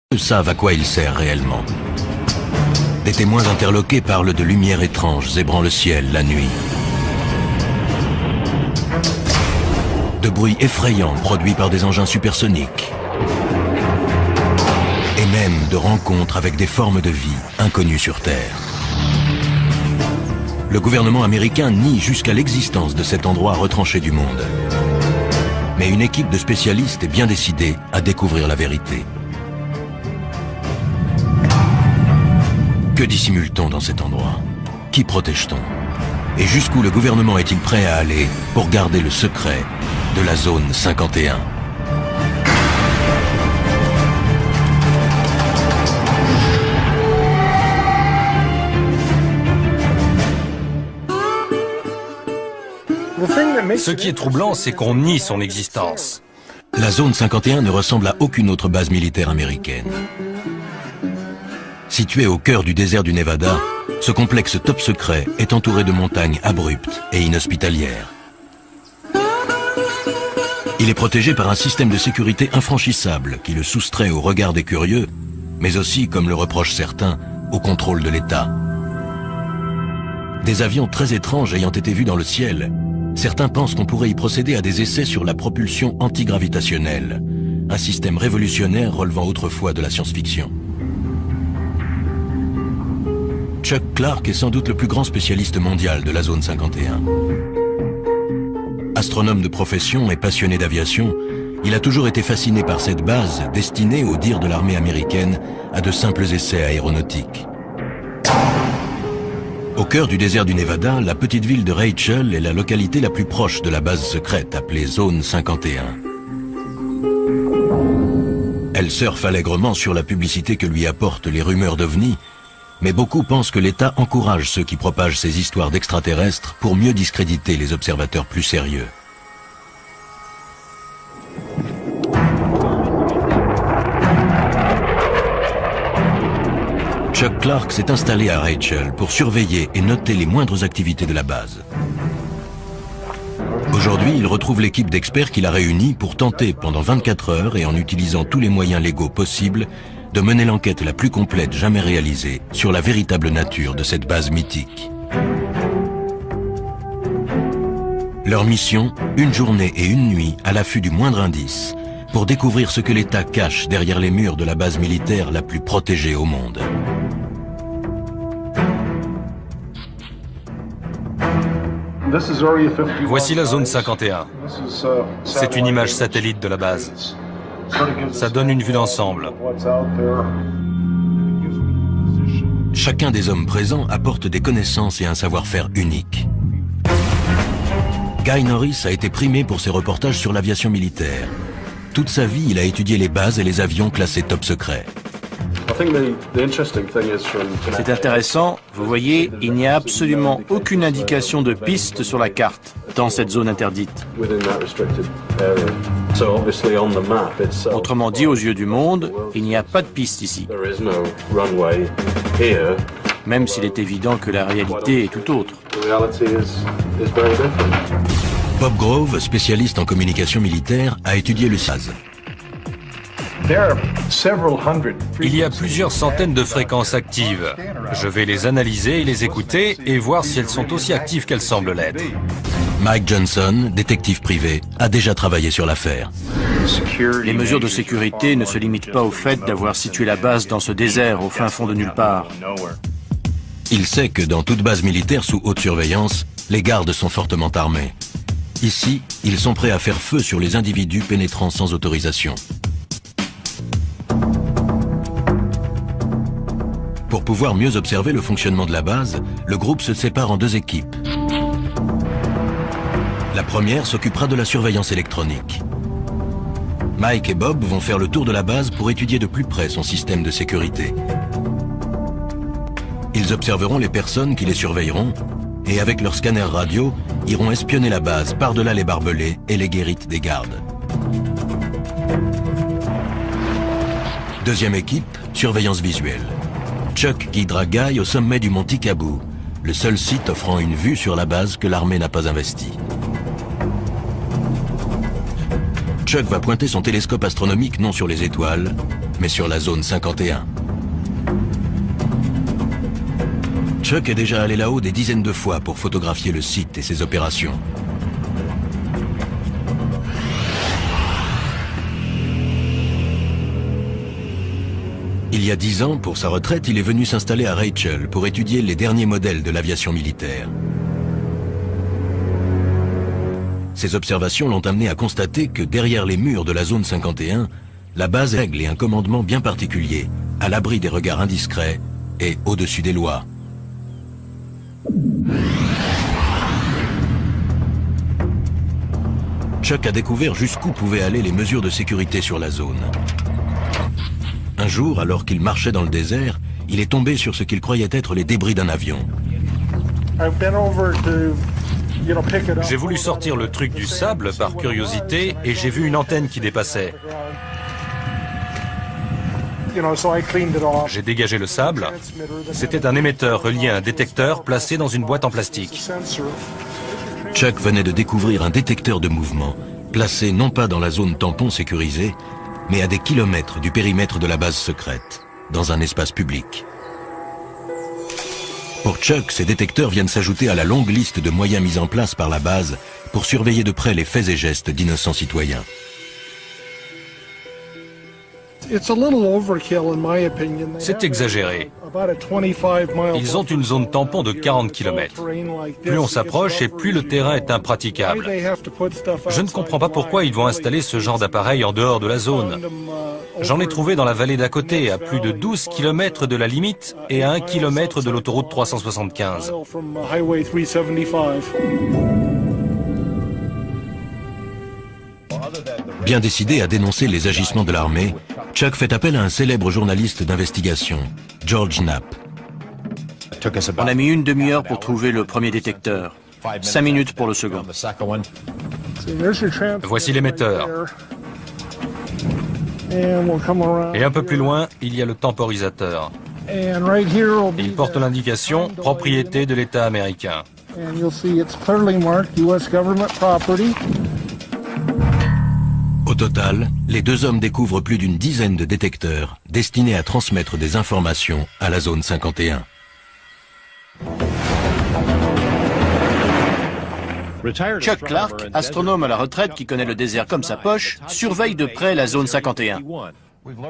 Peu savent à quoi il sert réellement. Des témoins interloqués parlent de lumières étranges zébrant le ciel la nuit. De bruits effrayants produits par des engins supersoniques. Et même de rencontres avec des formes de vie inconnues sur Terre. Le gouvernement américain nie jusqu'à l'existence de cet endroit retranché du monde. Mais une équipe de spécialistes est bien décidée à découvrir la vérité. Que dissimule-t-on dans cet endroit? Qui protège-t-on? Et jusqu'où le gouvernement est-il prêt à aller pour garder le secret de la zone 51? Ce qui est troublant, c'est qu'on nie son existence. La zone 51 ne ressemble à aucune autre base militaire américaine. Situé au cœur du désert du Nevada, ce complexe top secret est entouré de montagnes abruptes et inhospitalières. Il est protégé par un système de sécurité infranchissable qui le soustrait au regard des curieux, mais aussi, comme le reprochent certains, au contrôle de l'État. Des avions très étranges ayant été vus dans le ciel, certains pensent qu'on pourrait y procéder à des essais sur la propulsion antigravitationnelle, un système révolutionnaire relevant autrefois de la science-fiction. Chuck Clark est sans doute le plus grand spécialiste mondial de la zone 51. Astronome de profession et passionné d'aviation, il a toujours été fasciné par cette base destinée, au dire de l'armée américaine, à de simples essais aéronautiques. Au cœur du désert du Nevada, la petite ville de Rachel est la localité la plus proche de la base secrète appelée Zone 51. Elle surfe allègrement sur la publicité que lui apportent les rumeurs d'OVNI, mais beaucoup pensent que l'État encourage ceux qui propagent ces histoires d'extraterrestres pour mieux discréditer les observateurs plus sérieux. Chuck Clark s'est installé à Rachel pour surveiller et noter les moindres activités de la base. Aujourd'hui, il retrouve l'équipe d'experts qu'il a réunie pour tenter pendant 24 heures et en utilisant tous les moyens légaux possibles de mener l'enquête la plus complète jamais réalisée sur la véritable nature de cette base mythique. Leur mission, une journée et une nuit à l'affût du moindre indice, pour découvrir ce que l'État cache derrière les murs de la base militaire la plus protégée au monde. Voici la zone 51. C'est une image satellite de la base. Ça donne une vue d'ensemble. Chacun des hommes présents apporte des connaissances et un savoir-faire unique. Guy Norris a été primé pour ses reportages sur l'aviation militaire. Toute sa vie, il a étudié les bases et les avions classés top secret. C'est intéressant, vous voyez, il n'y a absolument aucune indication de piste sur la carte dans cette zone interdite. Autrement dit, aux yeux du monde, il n'y a pas de piste ici. Même s'il est évident que la réalité est tout autre. Bob Grove, spécialiste en communication militaire, a étudié le SAZ. Il y a plusieurs centaines de fréquences actives. Je vais les analyser et les écouter et voir si elles sont aussi actives qu'elles semblent l'être. Mike Johnson, détective privé, a déjà travaillé sur l'affaire. Les mesures de sécurité ne se limitent pas au fait d'avoir situé la base dans ce désert au fin fond de nulle part. Il sait que dans toute base militaire sous haute surveillance, les gardes sont fortement armés. Ici, ils sont prêts à faire feu sur les individus pénétrant sans autorisation. Pour pouvoir mieux observer le fonctionnement de la base, le groupe se sépare en deux équipes. La première s'occupera de la surveillance électronique. Mike et Bob vont faire le tour de la base pour étudier de plus près son système de sécurité. Ils observeront les personnes qui les surveilleront et avec leur scanner radio, iront espionner la base par-delà les barbelés et les guérites des gardes. Deuxième équipe, surveillance visuelle. Chuck guidera Guy au sommet du mont Tikabou, le seul site offrant une vue sur la base que l'armée n'a pas investie. Chuck va pointer son télescope astronomique non sur les étoiles, mais sur la zone 51. Chuck est déjà allé là-haut des dizaines de fois pour photographier le site et ses opérations. Il y a 10 ans, pour sa retraite, il est venu s'installer à Rachel pour étudier les derniers modèles de l'aviation militaire. Ces observations l'ont amené à constater que derrière les murs de la zone 51, la base est règle et un commandement bien particulier, à l'abri des regards indiscrets et au-dessus des lois. Chuck a découvert jusqu'où pouvaient aller les mesures de sécurité sur la zone. Un jour, alors qu'il marchait dans le désert, il est tombé sur ce qu'il croyait être les débris d'un avion. J'ai voulu sortir le truc du sable par curiosité et j'ai vu une antenne qui dépassait. J'ai dégagé le sable. C'était un émetteur relié à un détecteur placé dans une boîte en plastique. Chuck venait de découvrir un détecteur de mouvement, placé non pas dans la zone tampon sécurisée, mais à des kilomètres du périmètre de la base secrète, dans un espace public. Pour Chuck, ces détecteurs viennent s'ajouter à la longue liste de moyens mis en place par la base pour surveiller de près les faits et gestes d'innocents citoyens. C'est exagéré. Ils ont une zone tampon de 40 km. Plus on s'approche et plus le terrain est impraticable. Je ne comprends pas pourquoi ils vont installer ce genre d'appareil en dehors de la zone. J'en ai trouvé dans la vallée d'à côté, à plus de 12 km de la limite et à 1 km de l'autoroute 375. Bien décidé à dénoncer les agissements de l'armée, Chuck fait appel à un célèbre journaliste d'investigation, George Knapp. On a mis une demi-heure pour trouver le premier détecteur. 5 minutes pour le second. Voici l'émetteur. Et un peu plus loin, il y a le temporisateur. Il porte l'indication « Propriété de l'État américain ». Au total, les deux hommes découvrent plus d'une dizaine de détecteurs destinés à transmettre des informations à la zone 51. Chuck Clark, astronome à la retraite qui connaît le désert comme sa poche, surveille de près la zone 51.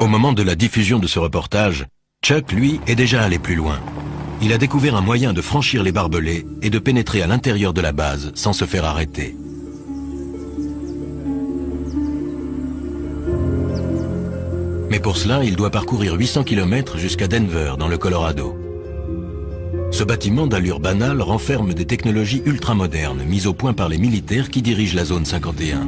Au moment de la diffusion de ce reportage, Chuck, lui, est déjà allé plus loin. Il a découvert un moyen de franchir les barbelés et de pénétrer à l'intérieur de la base sans se faire arrêter. Mais pour cela, il doit parcourir 800 km jusqu'à Denver, dans le Colorado. Ce bâtiment d'allure banale renferme des technologies ultramodernes mises au point par les militaires qui dirigent la zone 51.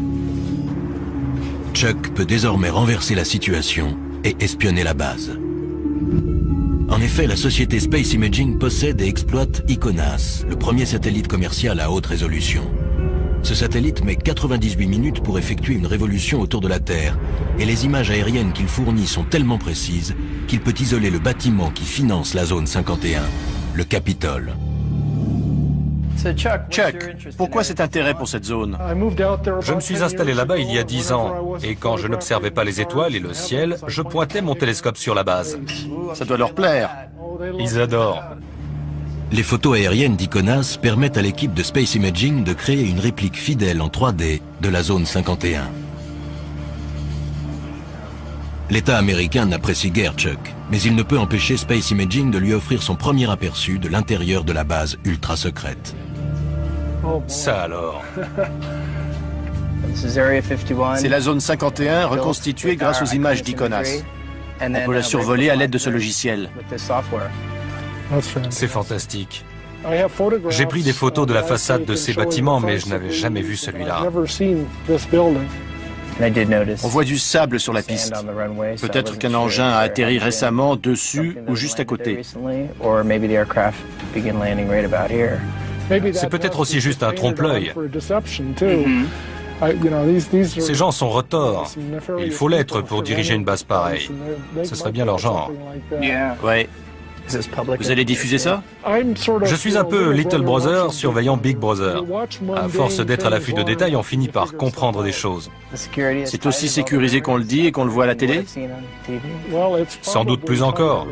Chuck peut désormais renverser la situation et espionner la base. En effet, la société Space Imaging possède et exploite ICONAS, le premier satellite commercial à haute résolution. Ce satellite met 98 minutes pour effectuer une révolution autour de la Terre, et les images aériennes qu'il fournit sont tellement précises qu'il peut isoler le bâtiment qui finance la zone 51, le Capitole. Chuck, pourquoi cet intérêt pour cette zone? Je me suis installé là-bas il y a 10 ans, et quand je n'observais pas les étoiles et le ciel, je pointais mon télescope sur la base. Ça doit leur plaire. Ils adorent. Les photos aériennes d'ICONAS permettent à l'équipe de Space Imaging de créer une réplique fidèle en 3D de la zone 51. L'État américain n'apprécie guère Chuck, mais il ne peut empêcher Space Imaging de lui offrir son premier aperçu de l'intérieur de la base ultra secrète. Ça alors. C'est la zone 51 reconstituée grâce aux images d'ICONAS. On peut la survoler à l'aide de ce logiciel. C'est fantastique. J'ai pris des photos de la façade de ces bâtiments, mais je n'avais jamais vu celui-là. On voit du sable sur la piste. Peut-être qu'un engin a atterri récemment dessus ou juste à côté. C'est peut-être aussi juste un trompe-l'œil. Ces gens sont retors. Il faut l'être pour diriger une base pareille. Ce serait bien leur genre. Ouais. Vous allez diffuser ça? Je suis un peu Little Brother surveillant Big Brother. À force d'être à l'affût de détails, on finit par comprendre des choses. C'est aussi sécurisé qu'on le dit et qu'on le voit à la télé? Sans doute plus encore.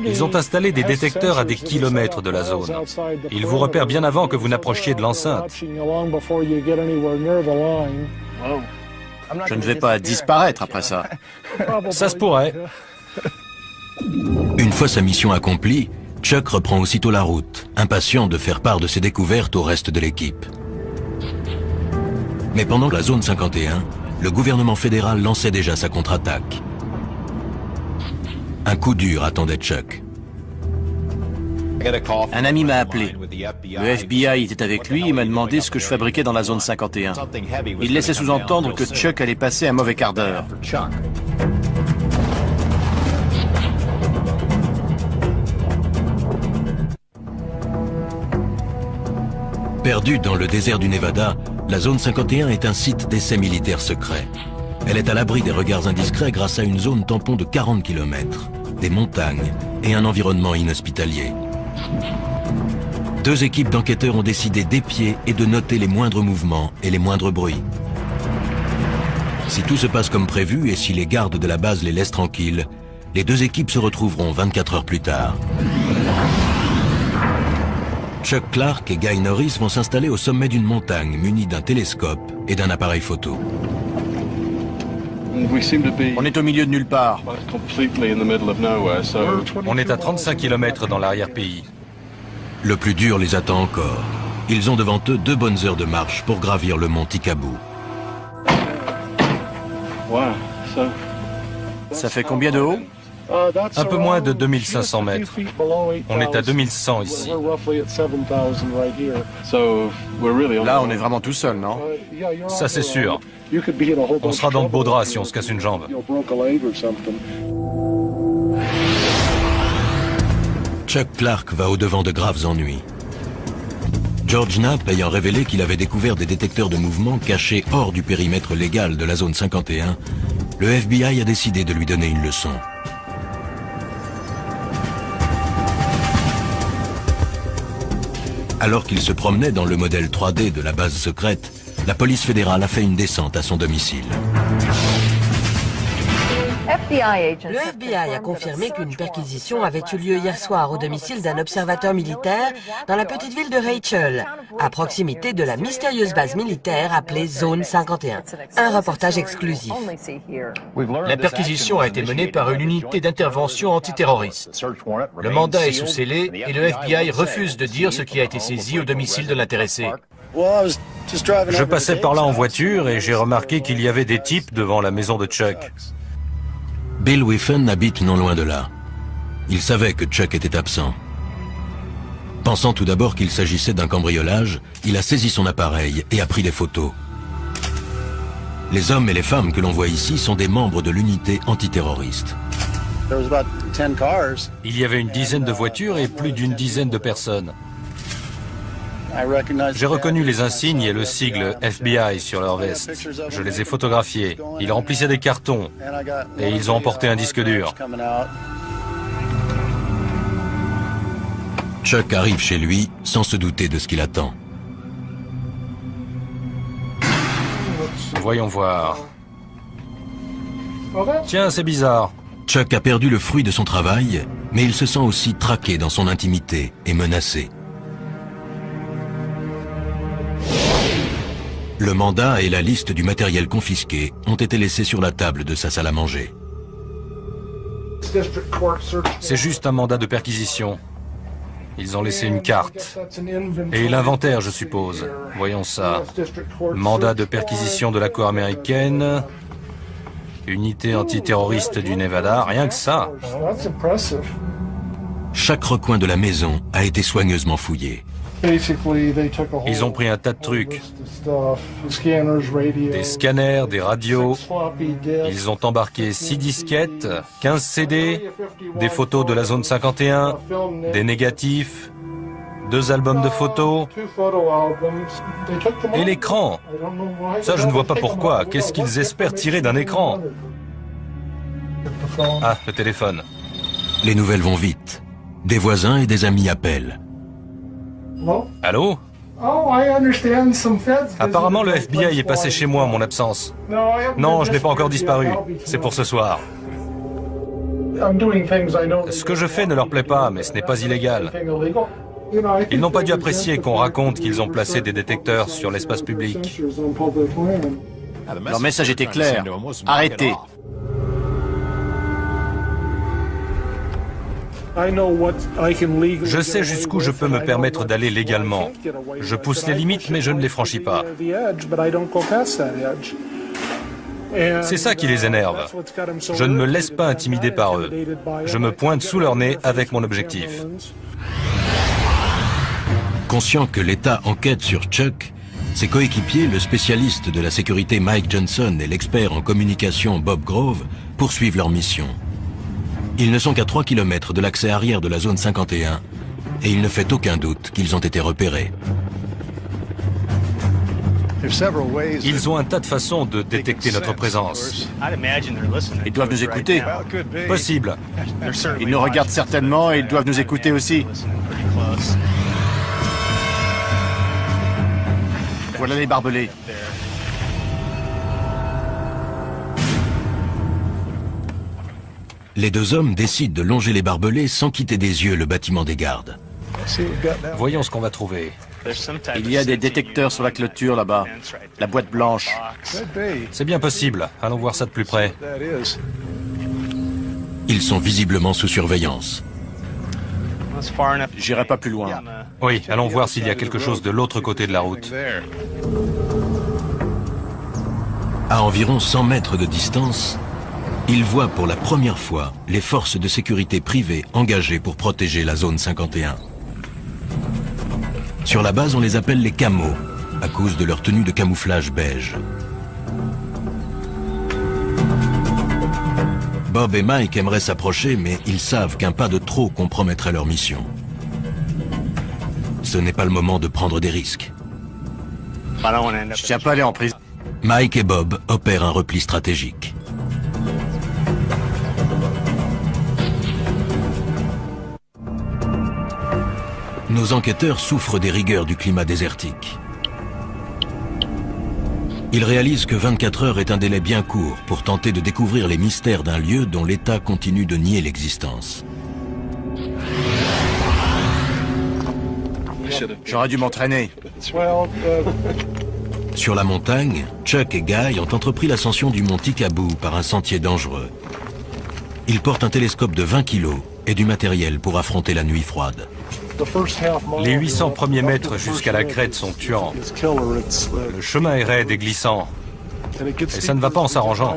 Ils ont installé des détecteurs à des kilomètres de la zone. Ils vous repèrent bien avant que vous n'approchiez de l'enceinte. Je ne vais pas disparaître après ça. Ça se pourrait. Une fois sa mission accomplie, Chuck reprend aussitôt la route, impatient de faire part de ses découvertes au reste de l'équipe. Mais pendant la zone 51, le gouvernement fédéral lançait déjà sa contre-attaque. Un coup dur attendait Chuck. Un ami m'a appelé. Le FBI était avec lui et m'a demandé ce que je fabriquais dans la zone 51. Il laissait sous-entendre que Chuck allait passer un mauvais quart d'heure. Perdue dans le désert du Nevada, la zone 51 est un site d'essai militaire secret. Elle est à l'abri des regards indiscrets grâce à une zone tampon de 40 km, des montagnes et un environnement inhospitalier. Deux équipes d'enquêteurs ont décidé d'épier et de noter les moindres mouvements et les moindres bruits. Si tout se passe comme prévu et si les gardes de la base les laissent tranquilles, les deux équipes se retrouveront 24 heures plus tard. Chuck Clark et Guy Norris vont s'installer au sommet d'une montagne munis d'un télescope et d'un appareil photo. On est au milieu de nulle part. On est à 35 km dans l'arrière-pays. Le plus dur les attend encore. Ils ont devant eux 2 bonnes heures de marche pour gravir le mont Tikabou. Ça fait combien de haut? Un peu moins de 2500 mètres. On est à 2100 ici. Là, on est vraiment tout seul, non? Ça, c'est sûr. On sera dans le beau drap si on se casse une jambe. Chuck Clark va au-devant de graves ennuis. George Knapp ayant révélé qu'il avait découvert des détecteurs de mouvement cachés hors du périmètre légal de la zone 51, le FBI a décidé de lui donner une leçon. Alors qu'il se promenait dans le modèle 3D de la base secrète, la police fédérale a fait une descente à son domicile. Le FBI a confirmé qu'une perquisition avait eu lieu hier soir au domicile d'un observateur militaire dans la petite ville de Rachel, à proximité de la mystérieuse base militaire appelée Zone 51. Un reportage exclusif. La perquisition a été menée par une unité d'intervention antiterroriste. Le mandat est sous scellé et le FBI refuse de dire ce qui a été saisi au domicile de l'intéressé. Je passais par là en voiture et j'ai remarqué qu'il y avait des types devant la maison de Chuck. Bill Whiffen habite non loin de là. Il savait que Chuck était absent. Pensant tout d'abord qu'il s'agissait d'un cambriolage, il a saisi son appareil et a pris des photos. Les hommes et les femmes que l'on voit ici sont des membres de l'unité antiterroriste. Il y avait une dizaine de voitures et plus d'une dizaine de personnes. J'ai reconnu les insignes et le sigle FBI sur leur veste. Je les ai photographiés. Ils remplissaient des cartons et ils ont emporté un disque dur. Chuck arrive chez lui sans se douter de ce qu'il attend. Voyons voir. Tiens, c'est bizarre. Chuck a perdu le fruit de son travail, mais il se sent aussi traqué dans son intimité et menacé. Le mandat et la liste du matériel confisqué ont été laissés sur la table de sa salle à manger. C'est juste un mandat de perquisition. Ils ont laissé une carte. Et l'inventaire, je suppose. Voyons ça. Mandat de perquisition de la Cour américaine. Unité antiterroriste du Nevada. Rien que ça. Chaque recoin de la maison a été soigneusement fouillé. Ils ont pris un tas de trucs. Des scanners, des radios. Ils ont embarqué 6 disquettes, 15 CD, des photos de la zone 51, des négatifs, 2 albums de photos et l'écran. Ça, je ne vois pas pourquoi. Qu'est-ce qu'ils espèrent tirer d'un écran? Ah, le téléphone. Les nouvelles vont vite. Des voisins et des amis appellent. Allô? Apparemment, le FBI est passé chez moi en mon absence. Non, je n'ai pas encore disparu. C'est pour ce soir. Ce que je fais ne leur plaît pas, mais ce n'est pas illégal. Ils n'ont pas dû apprécier qu'on raconte qu'ils ont placé des détecteurs sur l'espace public. Leur message était clair. Arrêtez. Je sais jusqu'où je peux me permettre d'aller légalement. Je pousse les limites, mais je ne les franchis pas. C'est ça qui les énerve. Je ne me laisse pas intimider par eux. Je me pointe sous leur nez avec mon objectif. Conscient que l'État enquête sur Chuck, ses coéquipiers, le spécialiste de la sécurité Mike Johnson et l'expert en communication Bob Grove, poursuivent leur mission. Ils ne sont qu'à 3 km de l'accès arrière de la zone 51 et il ne fait aucun doute qu'ils ont été repérés. Ils ont un tas de façons de détecter notre présence. Ils doivent nous écouter. Possible. Ils nous regardent certainement et ils doivent nous écouter aussi. Voilà les barbelés. Les deux hommes décident de longer les barbelés sans quitter des yeux le bâtiment des gardes. Voyons ce qu'on va trouver. Il y a des détecteurs sur la clôture là-bas. La boîte blanche. C'est bien possible. Allons voir ça de plus près. Ils sont visiblement sous surveillance. J'irai pas plus loin. Oui, allons voir s'il y a quelque chose de l'autre côté de la route. À environ 100 mètres de distance, ils voient pour la première fois les forces de sécurité privées engagées pour protéger la zone 51. Sur la base, on les appelle les camos, à cause de leur tenue de camouflage beige. Bob et Mike aimeraient s'approcher, mais ils savent qu'un pas de trop compromettrait leur mission. Ce n'est pas le moment de prendre des risques. Je tiens pas à aller en prison. Mike et Bob opèrent un repli stratégique. Nos enquêteurs souffrent des rigueurs du climat désertique. Ils réalisent que 24 heures est un délai bien court pour tenter de découvrir les mystères d'un lieu dont l'État continue de nier l'existence. J'aurais dû m'entraîner. Sur la montagne, Chuck et Guy ont entrepris l'ascension du mont Tikabou par un sentier dangereux. Ils portent un télescope de 20 kg et du matériel pour affronter la nuit froide. Les 800 premiers mètres jusqu'à la crête sont tuants. Le chemin est raide et glissant. Et ça ne va pas en s'arrangeant.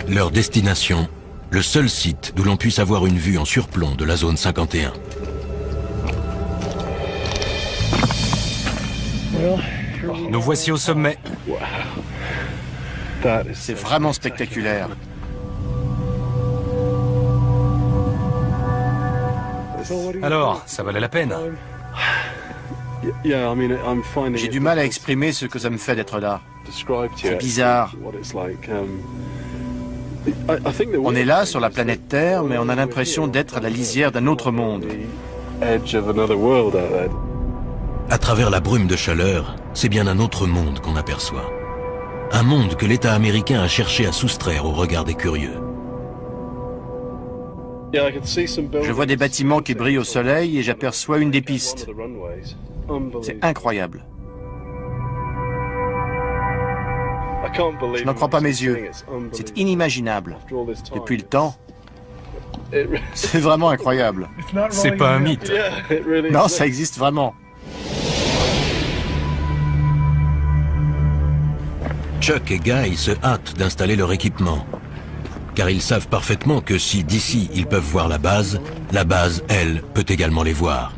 Leur destination, le seul site d'où l'on puisse avoir une vue en surplomb de la zone 51. Nous voici au sommet. C'est vraiment spectaculaire. Alors, ça valait la peine. J'ai du mal à exprimer ce que ça me fait d'être là. C'est bizarre. On est là, sur la planète Terre, mais on a l'impression d'être à la lisière d'un autre monde. À travers la brume de chaleur, c'est bien un autre monde qu'on aperçoit. Un monde que l'État américain a cherché à soustraire au regard des curieux. Je vois des bâtiments qui brillent au soleil et j'aperçois une des pistes. C'est incroyable. Je n'en crois pas mes yeux. C'est inimaginable. Depuis le temps, c'est vraiment incroyable. C'est pas un mythe. Non, ça existe vraiment. Chuck et Guy se hâtent d'installer leur équipement. Car ils savent parfaitement que si d'ici ils peuvent voir la base, elle, peut également les voir.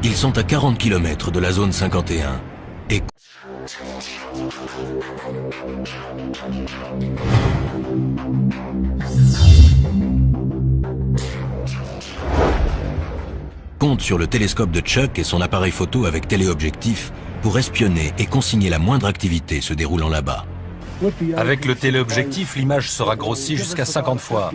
Ils sont à 40 km de la zone 51 et comptent sur le télescope de Chuck et son appareil photo avec téléobjectif pour espionner et consigner la moindre activité se déroulant là-bas. Avec le téléobjectif, l'image sera grossie jusqu'à 50 fois.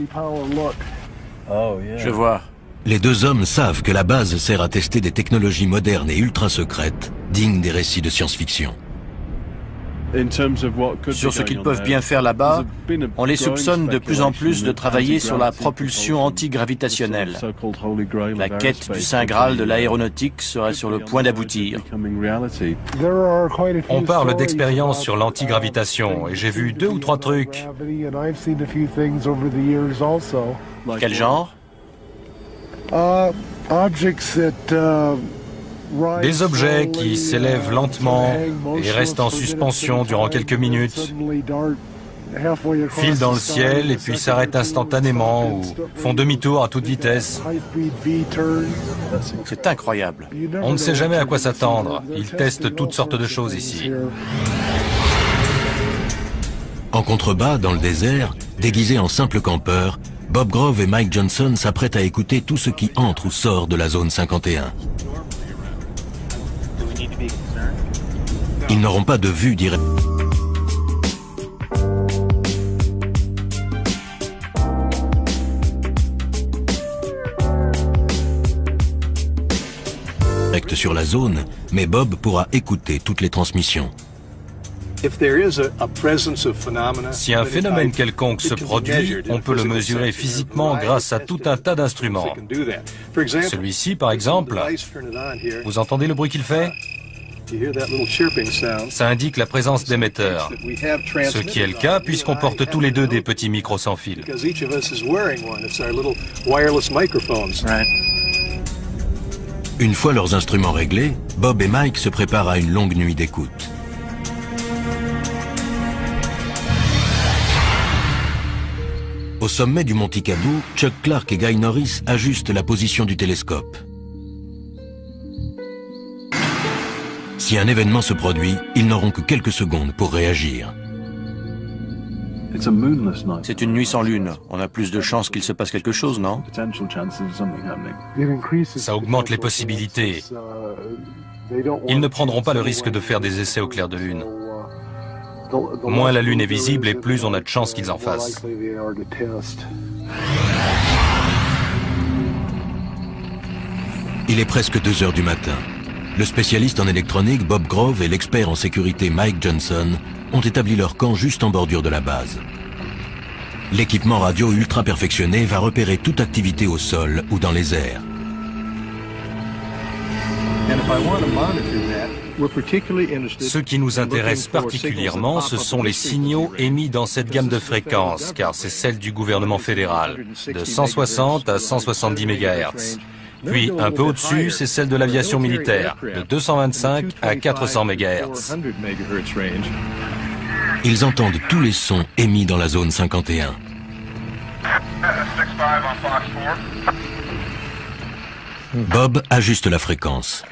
Je vois. Les deux hommes savent que la base sert à tester des technologies modernes et ultra secrètes, dignes des récits de science-fiction. Sur ce qu'ils peuvent bien faire là-bas, on les soupçonne de plus en plus de travailler sur la propulsion antigravitationnelle. La quête du Saint Graal de l'aéronautique serait sur le point d'aboutir. On parle d'expériences sur l'antigravitation et j'ai vu 2 ou 3 trucs. Quel genre? Des objets qui s'élèvent lentement et restent en suspension durant quelques minutes, filent dans le ciel et puis s'arrêtent instantanément ou font demi-tour à toute vitesse. C'est incroyable. On ne sait jamais à quoi s'attendre. Ils testent toutes sortes de choses ici. En contrebas, dans le désert, déguisés en simples campeurs, Bob Grove et Mike Johnson s'apprêtent à écouter tout ce qui entre ou sort de la zone 51. Ils n'auront pas de vue directe sur la zone, mais Bob pourra écouter toutes les transmissions. Si un phénomène quelconque se produit, on peut le mesurer physiquement grâce à tout un tas d'instruments. Celui-ci, par exemple, vous entendez le bruit qu'il fait? Ça indique la présence d'émetteurs, ce qui est le cas puisqu'on porte tous les deux des petits micros sans fil. Une fois leurs instruments réglés, Bob et Mike se préparent à une longue nuit d'écoute. Au sommet du Mont Ticaboo, Chuck Clark et Guy Norris ajustent la position du télescope. Si un événement se produit, ils n'auront que quelques secondes pour réagir. C'est une nuit sans lune. On a plus de chances qu'il se passe quelque chose, non? Ça augmente les possibilités. Ils ne prendront pas le risque de faire des essais au clair de lune. Moins la lune est visible et plus on a de chances qu'ils en fassent. Il est presque 2 heures du matin. Le spécialiste en électronique Bob Grove et l'expert en sécurité Mike Johnson ont établi leur camp juste en bordure de la base. L'équipement radio ultra perfectionné va repérer toute activité au sol ou dans les airs. Ce qui nous intéresse particulièrement, ce sont les signaux émis dans cette gamme de fréquences, car c'est celle du gouvernement fédéral, de 160 à 170 MHz. Puis, un peu au-dessus, c'est celle de l'aviation militaire, de 225 à 400 MHz. Ils entendent tous les sons émis dans la zone 51. Bob ajuste la fréquence.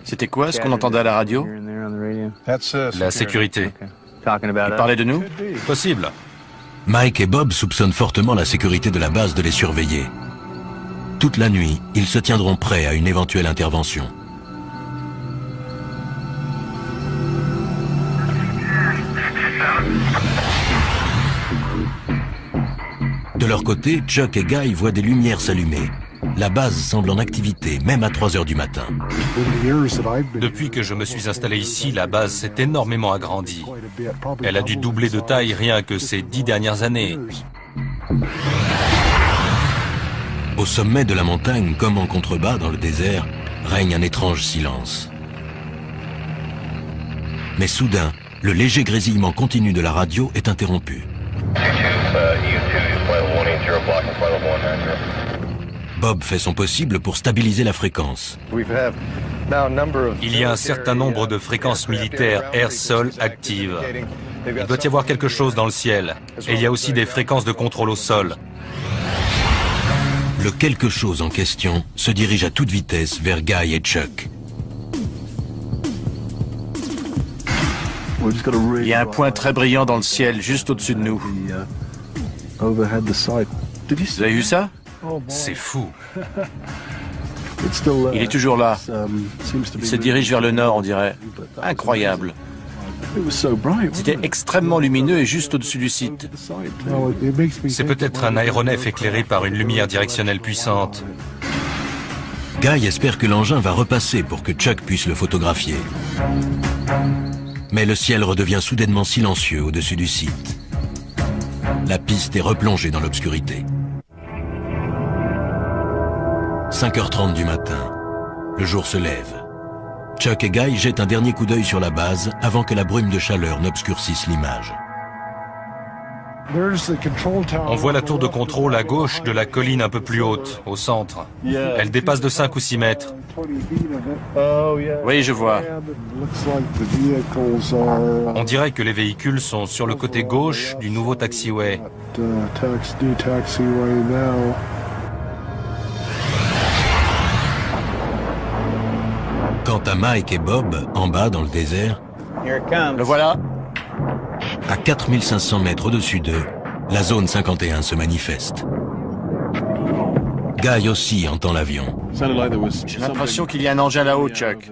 C'était quoi ce qu'on entendait à la radio? La sécurité. Il parlait de nous? Possible. Mike et Bob soupçonnent fortement la sécurité de la base de les surveiller. Toute la nuit, ils se tiendront prêts à une éventuelle intervention. De leur côté, Chuck et Guy voient des lumières s'allumer. La base semble en activité, même à 3 heures du matin. Depuis que je me suis installé ici, la base s'est énormément agrandie. Elle a dû doubler de taille rien que ces 10 dernières années. Au sommet de la montagne, comme en contrebas dans le désert, règne un étrange silence. Mais soudain, le léger grésillement continu de la radio est interrompu. Bob fait son possible pour stabiliser la fréquence. Il y a un certain nombre de fréquences militaires air-sol actives. Il doit y avoir quelque chose dans le ciel. Et il y a aussi des fréquences de contrôle au sol. Le quelque chose en question se dirige à toute vitesse vers Guy et Chuck. Il y a un point très brillant dans le ciel, juste au-dessus de nous. Vous avez vu ça? C'est fou. Il est toujours là. Il se dirige vers le nord, on dirait. Incroyable. C'était extrêmement lumineux et juste au-dessus du site. C'est peut-être un aéronef éclairé par une lumière directionnelle puissante. Guy espère que l'engin va repasser pour que Chuck puisse le photographier. Mais le ciel redevient soudainement silencieux au-dessus du site. La piste est replongée dans l'obscurité. 5h30 du matin. Le jour se lève. Chuck et Guy jettent un dernier coup d'œil sur la base avant que la brume de chaleur n'obscurcisse l'image. On voit la tour de contrôle à gauche de la colline un peu plus haute, au centre. Elle dépasse de 5 ou 6 mètres. Oui, je vois. On dirait que les véhicules sont sur le côté gauche du nouveau taxiway. Quant à Mike et Bob, en bas dans le désert, Le voilà. à 4500 mètres au-dessus d'eux, la zone 51 se manifeste. Guy aussi entend l'avion. J'ai l'impression qu'il y a un engin là-haut, Chuck.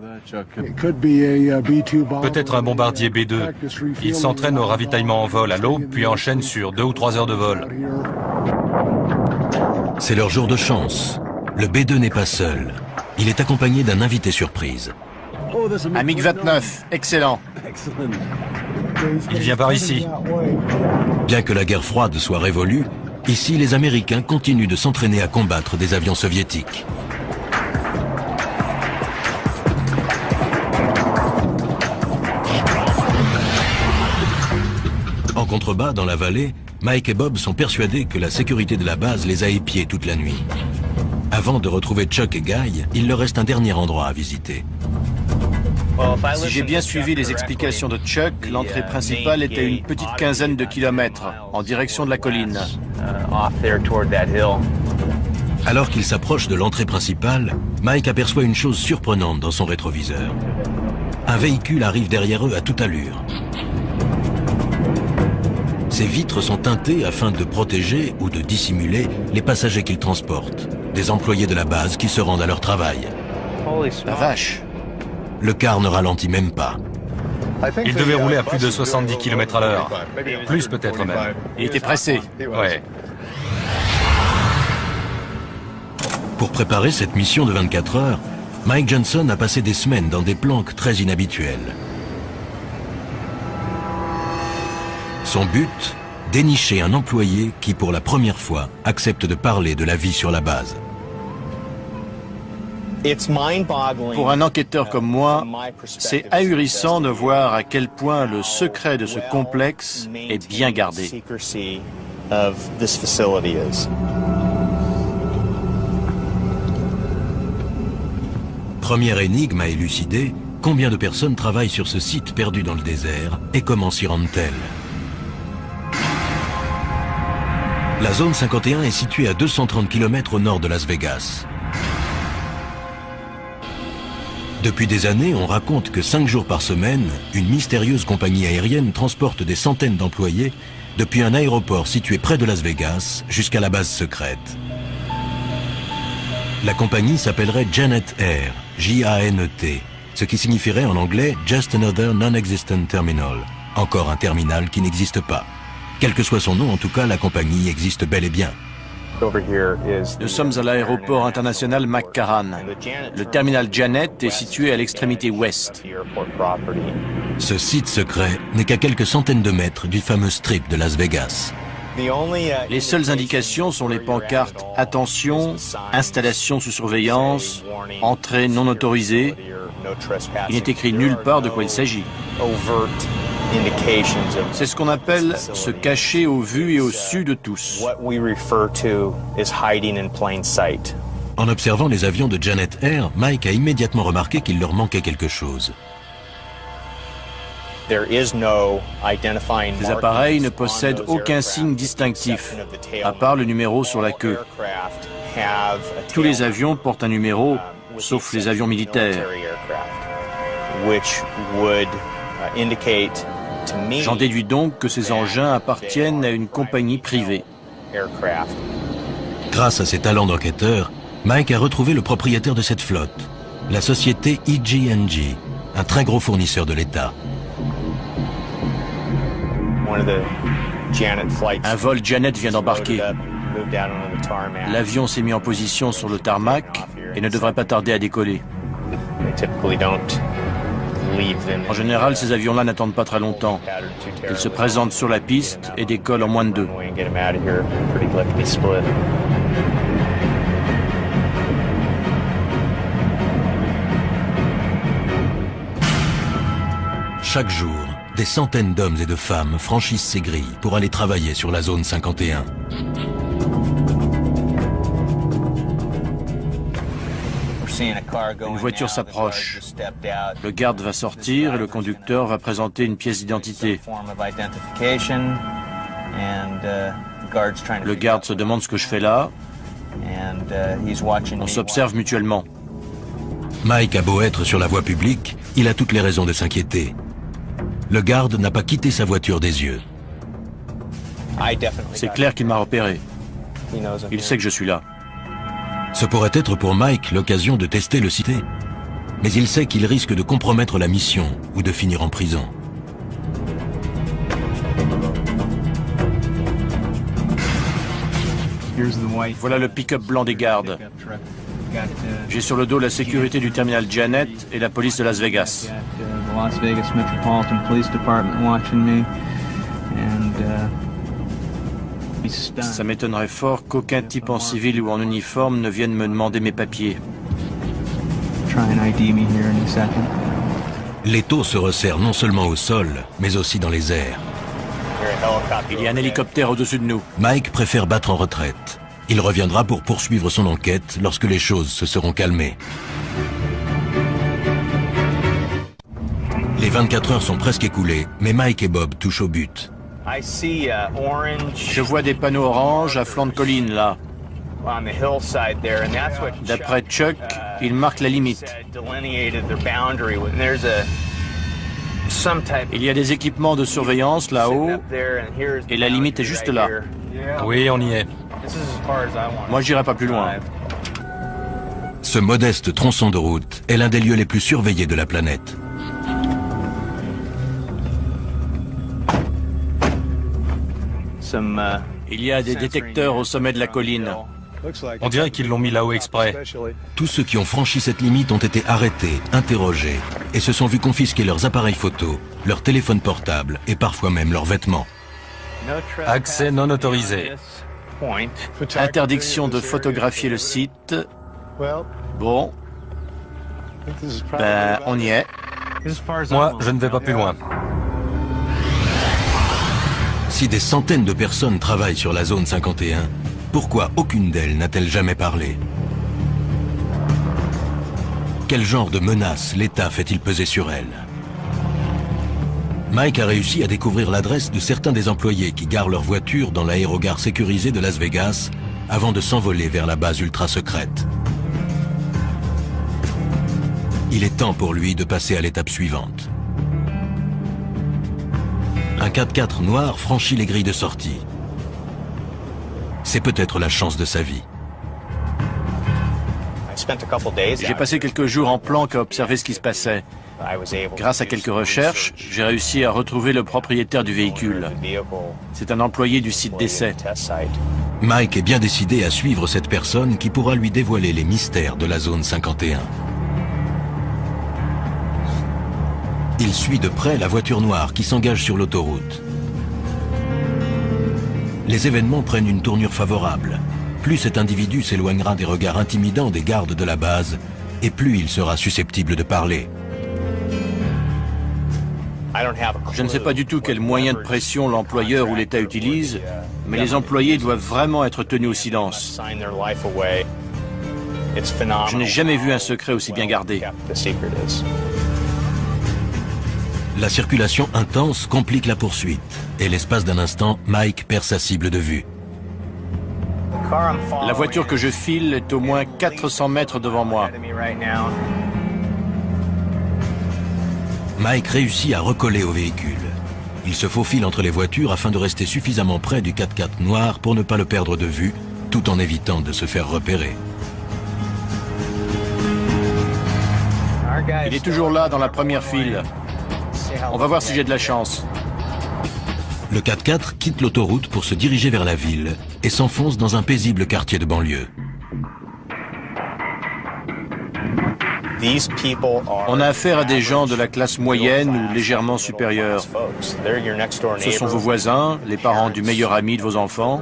Peut-être un bombardier B-2. Il s'entraîne au ravitaillement en vol à l'aube, puis enchaîne sur 2 ou 3 heures de vol. C'est leur jour de chance. Le B2 n'est pas seul. Il est accompagné d'un invité surprise. Un MiG-29, excellent. Il vient par ici. Bien que la guerre froide soit révolue, ici les Américains continuent de s'entraîner à combattre des avions soviétiques. En contrebas, dans la vallée, Mike et Bob sont persuadés que la sécurité de la base les a épiés toute la nuit. Avant de retrouver Chuck et Guy, il leur reste un dernier endroit à visiter. Si j'ai bien suivi les explications de Chuck, l'entrée principale est à une petite quinzaine de kilomètres, en direction de la colline. Alors qu'il s'approche de l'entrée principale, Mike aperçoit une chose surprenante dans son rétroviseur. Un véhicule arrive derrière eux à toute allure. Ses vitres sont teintées afin de protéger ou de dissimuler les passagers qu'ils transportent, des employés de la base qui se rendent à leur travail. La vache. Le car ne ralentit même pas. Il devait rouler à plus de 70 km à l'heure. Plus peut-être même. Il était pressé. Ouais. Pour préparer cette mission de 24 heures, Mike Johnson a passé des semaines dans des planques très inhabituelles. Son but, dénicher un employé qui, pour la première fois, accepte de parler de la vie sur la base. Pour un enquêteur comme moi, c'est ahurissant de voir à quel point le secret de ce complexe est bien gardé. Première énigme à élucider, combien de personnes travaillent sur ce site perdu dans le désert et comment s'y rendent-elles? La zone 51 est située à 230 km au nord de Las Vegas. Depuis des années, on raconte que 5 jours par semaine, une mystérieuse compagnie aérienne transporte des centaines d'employés depuis un aéroport situé près de Las Vegas jusqu'à la base secrète. La compagnie s'appellerait Janet Air, J-A-N-E-T, ce qui signifierait en anglais « Just Another Non-Existent Terminal », encore un terminal qui n'existe pas. Quel que soit son nom, en tout cas, la compagnie existe bel et bien. Nous sommes à l'aéroport international McCarran. Le terminal Janet est situé à l'extrémité ouest. Ce site secret n'est qu'à quelques centaines de mètres du fameux strip de Las Vegas. Les seules indications sont les pancartes « Attention »,« Installation sous surveillance »,« Entrée non autorisée ». Il n'est écrit nulle part de quoi il s'agit. C'est ce qu'on appelle se cacher au vu et au su de tous. En observant les avions de Janet Air, Mike a immédiatement remarqué qu'il leur manquait quelque chose. Ces appareils ne possèdent aucun signe distinctif, à part le numéro sur la queue. Tous les avions portent un numéro, sauf les avions militaires. J'en déduis donc que ces engins appartiennent à une compagnie privée. Grâce à ses talents d'enquêteur, Mike a retrouvé le propriétaire de cette flotte, la société EG&G, un très gros fournisseur de l'État. Un vol Janet vient d'embarquer. L'avion s'est mis en position sur le tarmac et ne devrait pas tarder à décoller. En général, ces avions-là n'attendent pas très longtemps. Ils se présentent sur la piste et décollent en moins de 2. Chaque jour, des centaines d'hommes et de femmes franchissent ces grilles pour aller travailler sur la zone 51. Une voiture s'approche. Le garde va sortir et le conducteur va présenter une pièce d'identité. Le garde se demande ce que je fais là. On s'observe mutuellement. Mike a beau être sur la voie publique, il a toutes les raisons de s'inquiéter. Le garde n'a pas quitté sa voiture des yeux. C'est clair qu'il m'a repéré. Il sait que je suis là. Ce pourrait être pour Mike l'occasion de tester le cité. Mais il sait qu'il risque de compromettre la mission ou de finir en prison. Voilà le pick-up blanc des gardes. J'ai sur le dos la sécurité du terminal Janet et la police de Las Vegas. Ça m'étonnerait fort qu'aucun type en civil ou en uniforme ne vienne me demander mes papiers. L'étau se resserre non seulement au sol, mais aussi dans les airs. Il y a un hélicoptère au-dessus de nous. Mike préfère battre en retraite. Il reviendra pour poursuivre son enquête lorsque les choses se seront calmées. Les 24 heures sont presque écoulées, mais Mike et Bob touchent au but. Je vois des panneaux orange à flanc de colline, là. D'après Chuck, ils marquent la limite. Il y a des équipements de surveillance là-haut, et la limite est juste là. Oui, on y est. Moi, j'irai pas plus loin. Ce modeste tronçon de route est l'un des lieux les plus surveillés de la planète. Il y a des détecteurs au sommet de la colline. On dirait qu'ils l'ont mis là-haut exprès. Tous ceux qui ont franchi cette limite ont été arrêtés, interrogés et se sont vus confisquer leurs appareils photo, leurs téléphones portables et parfois même leurs vêtements. Accès non autorisé. Interdiction de photographier le site. Bon. Ben, on y est. Moi, je ne vais pas plus loin. Si des centaines de personnes travaillent sur la zone 51, pourquoi aucune d'elles n'a-t-elle jamais parlé? Quel genre de menace l'État fait-il peser sur elles? Mike a réussi à découvrir l'adresse de certains des employés qui garent leur voiture dans l'aérogare sécurisé de Las Vegas avant de s'envoler vers la base ultra secrète. Il est temps pour lui de passer à l'étape suivante. Un 4x4 noir franchit les grilles de sortie. C'est peut-être la chance de sa vie. J'ai passé quelques jours en planque à observer ce qui se passait. Grâce à quelques recherches, j'ai réussi à retrouver le propriétaire du véhicule. C'est un employé du site d'essai. Mike est bien décidé à suivre cette personne qui pourra lui dévoiler les mystères de la zone 51. Il suit de près la voiture noire qui s'engage sur l'autoroute. Les événements prennent une tournure favorable. Plus cet individu s'éloignera des regards intimidants des gardes de la base, et plus il sera susceptible de parler. Je ne sais pas du tout quel moyen de pression l'employeur ou l'État utilise, mais les employés doivent vraiment être tenus au silence. Je n'ai jamais vu un secret aussi bien gardé. La circulation intense complique la poursuite, et l'espace d'un instant, Mike perd sa cible de vue. La voiture que je file est au moins 400 mètres devant moi. Mike réussit à recoller au véhicule. Il se faufile entre les voitures afin de rester suffisamment près du 4x4 noir pour ne pas le perdre de vue, tout en évitant de se faire repérer. Il est toujours là, dans la première file. On va voir si j'ai de la chance. Le 4x4 quitte l'autoroute pour se diriger vers la ville et s'enfonce dans un paisible quartier de banlieue. On a affaire à des gens de la classe moyenne ou légèrement supérieure. Ce sont vos voisins, les parents du meilleur ami de vos enfants.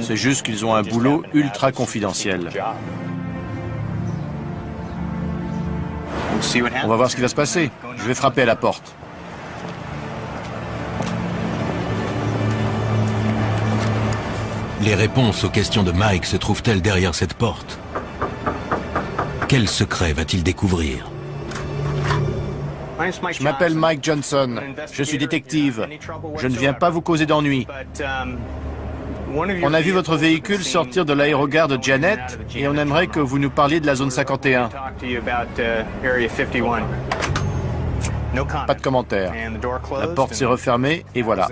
C'est juste qu'ils ont un boulot ultra confidentiel. On va voir ce qui va se passer. Je vais frapper à la porte. Les réponses aux questions de Mike se trouvent-elles derrière cette porte? Quel secret va-t-il découvrir? Je m'appelle Mike Johnson. Je suis détective. Je ne viens pas vous causer d'ennuis. On a vu votre véhicule sortir de l'aérogare de Janet et on aimerait que vous nous parliez de la zone 51. Pas de commentaire. La porte s'est refermée et voilà.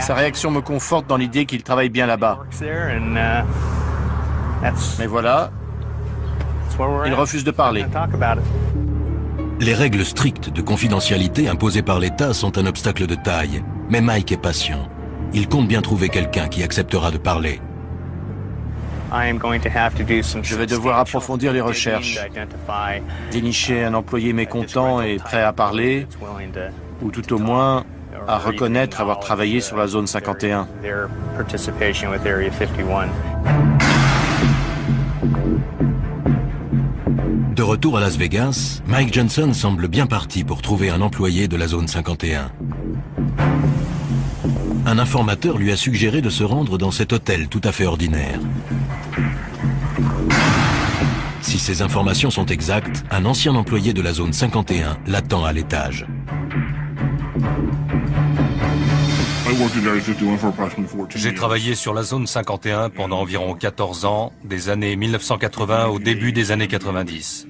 Sa réaction me conforte dans l'idée qu'il travaille bien là-bas. Mais voilà, il refuse de parler. Les règles strictes de confidentialité imposées par l'État sont un obstacle de taille. Mais Mike est patient. Il compte bien trouver quelqu'un qui acceptera de parler. Je vais devoir approfondir les recherches. Dénicher un employé mécontent et prêt à parler, ou tout au moins à reconnaître avoir travaillé sur la zone 51. De retour à Las Vegas, Mike Johnson semble bien parti pour trouver un employé de la zone 51. Un informateur lui a suggéré de se rendre dans cet hôtel tout à fait ordinaire. Si ces informations sont exactes, un ancien employé de la zone 51 l'attend à l'étage. J'ai travaillé sur la zone 51 pendant environ 14 ans, des années 1980 au début des années 90.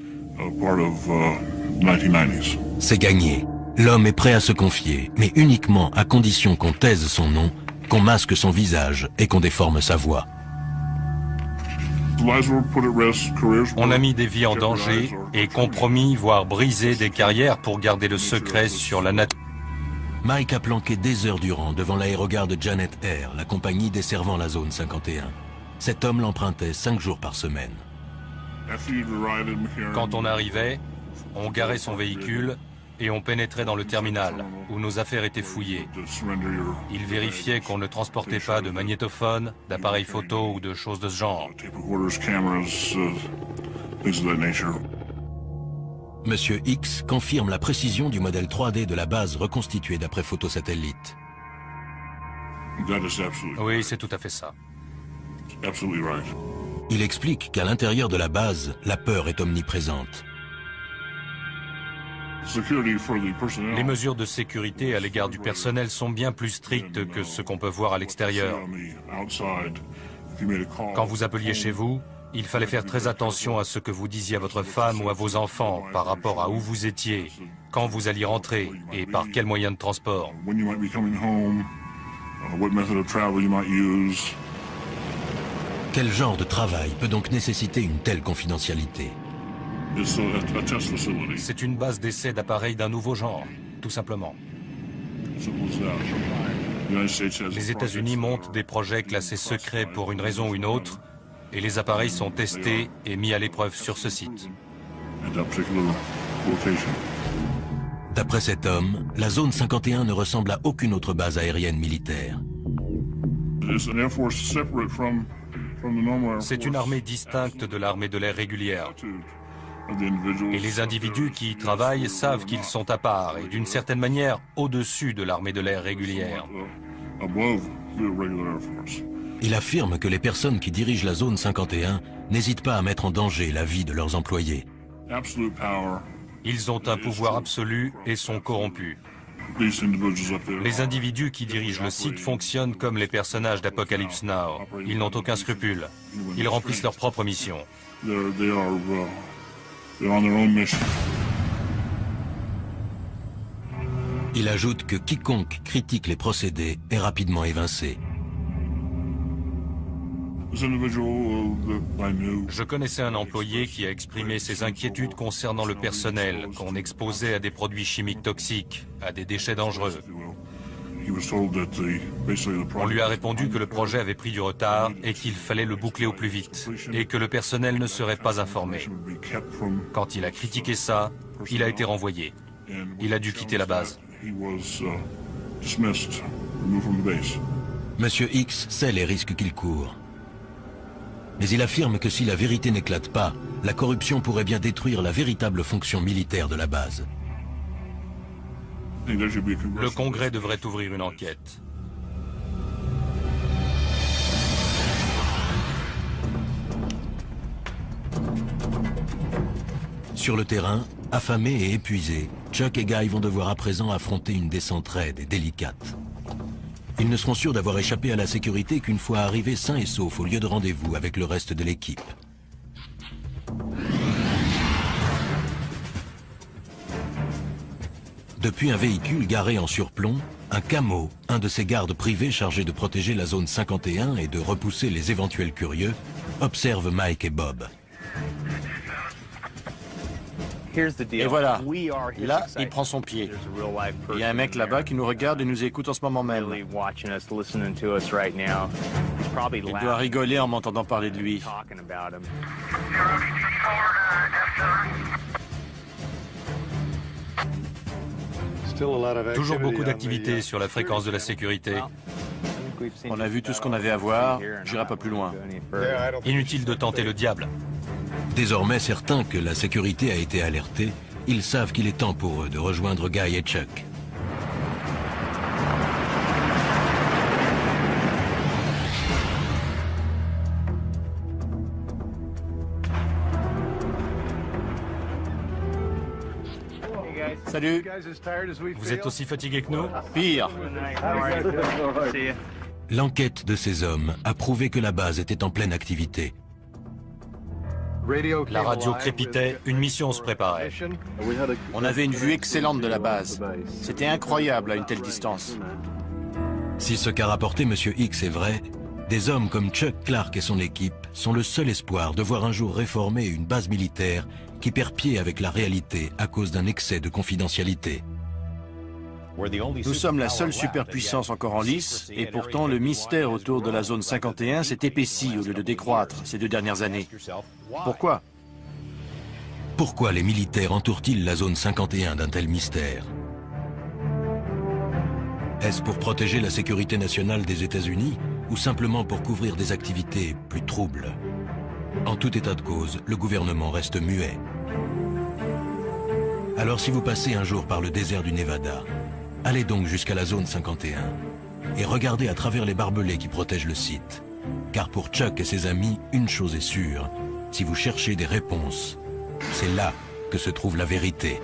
C'est gagné. L'homme est prêt à se confier, mais uniquement à condition qu'on taise son nom, qu'on masque son visage et qu'on déforme sa voix. On a mis des vies en danger et compromis, voire brisé des carrières pour garder le secret sur la nature. Mike a planqué des heures durant devant l'aérogare de Janet Air, la compagnie desservant la zone 51. Cet homme l'empruntait 5 jours par semaine. Quand on arrivait, on garait son véhicule et on pénétrait dans le terminal, où nos affaires étaient fouillées. Il vérifiait qu'on ne transportait pas de magnétophone, d'appareils photo ou de choses de ce genre. Monsieur X confirme la précision du modèle 3D de la base reconstituée d'après photos satellites. Oui, c'est tout à fait ça. Il explique qu'à l'intérieur de la base, la peur est omniprésente. Les mesures de sécurité à l'égard du personnel sont bien plus strictes que ce qu'on peut voir à l'extérieur. Quand vous appeliez chez vous, il fallait faire très attention à ce que vous disiez à votre femme ou à vos enfants par rapport à où vous étiez, quand vous alliez rentrer et par quel moyen de transport. Quel genre de travail peut donc nécessiter une telle confidentialité? C'est une base d'essai d'appareils d'un nouveau genre, tout simplement. Les États-Unis montent des projets classés secrets pour une raison ou une autre, et les appareils sont testés et mis à l'épreuve sur ce site. D'après cet homme, la zone 51 ne ressemble à aucune autre base aérienne militaire. C'est une armée distincte de l'armée de l'air régulière. Et les individus qui y travaillent savent qu'ils sont à part et d'une certaine manière au-dessus de l'armée de l'air régulière. Il affirme que les personnes qui dirigent la zone 51 n'hésitent pas à mettre en danger la vie de leurs employés. Ils ont un pouvoir absolu et sont corrompus. Les individus qui dirigent le site fonctionnent comme les personnages d'Apocalypse Now. Ils n'ont aucun scrupule. Ils remplissent leur propre mission. Il ajoute que quiconque critique les procédés est rapidement évincé. Je connaissais un employé qui a exprimé ses inquiétudes concernant le personnel qu'on exposait à des produits chimiques toxiques, à des déchets dangereux. On lui a répondu que le projet avait pris du retard et qu'il fallait le boucler au plus vite, et que le personnel ne serait pas informé. Quand il a critiqué ça, il a été renvoyé. Il a dû quitter la base. Monsieur X sait les risques qu'il court. Mais il affirme que si la vérité n'éclate pas, la corruption pourrait bien détruire la véritable fonction militaire de la base. Le Congrès devrait ouvrir une enquête. Sur le terrain, affamés et épuisés, Chuck et Guy vont devoir à présent affronter une descente raide et délicate. Ils ne seront sûrs d'avoir échappé à la sécurité qu'une fois arrivés sains et saufs au lieu de rendez-vous avec le reste de l'équipe. Depuis un véhicule garé en surplomb, un camo, un de ces gardes privés chargés de protéger la zone 51 et de repousser les éventuels curieux, observe Mike et Bob. Et voilà, là, il prend son pied. Il y a un mec là-bas qui nous regarde et nous écoute en ce moment même. Il doit rigoler en m'entendant parler de lui. Toujours beaucoup d'activités sur la fréquence de la sécurité. On a vu tout ce qu'on avait à voir, j'irai pas plus loin. Inutile de tenter le diable. Désormais certains que la sécurité a été alertée, ils savent qu'il est temps pour eux de rejoindre Guy et Chuck. Salut. Vous êtes aussi fatigué que nous? Pire. L'enquête de ces hommes a prouvé que la base était en pleine activité. La radio crépitait, une mission se préparait. On avait une vue excellente de la base. C'était incroyable à une telle distance. Si ce qu'a rapporté Monsieur X est vrai, des hommes comme Chuck Clark et son équipe sont le seul espoir de voir un jour réformer une base militaire qui perd pied avec la réalité à cause d'un excès de confidentialité. Nous sommes la seule superpuissance encore en lice, et pourtant le mystère autour de la zone 51 s'est épaissi au lieu de décroître ces 2 dernières années. Pourquoi? Pourquoi les militaires entourent-ils la zone 51 d'un tel mystère? Est-ce pour protéger la sécurité nationale des États-Unis ou simplement pour couvrir des activités plus troubles? En tout état de cause, le gouvernement reste muet. Alors si vous passez un jour par le désert du Nevada, allez donc jusqu'à la zone 51 et regardez à travers les barbelés qui protègent le site. Car pour Chuck et ses amis, une chose est sûre, si vous cherchez des réponses, c'est là que se trouve la vérité.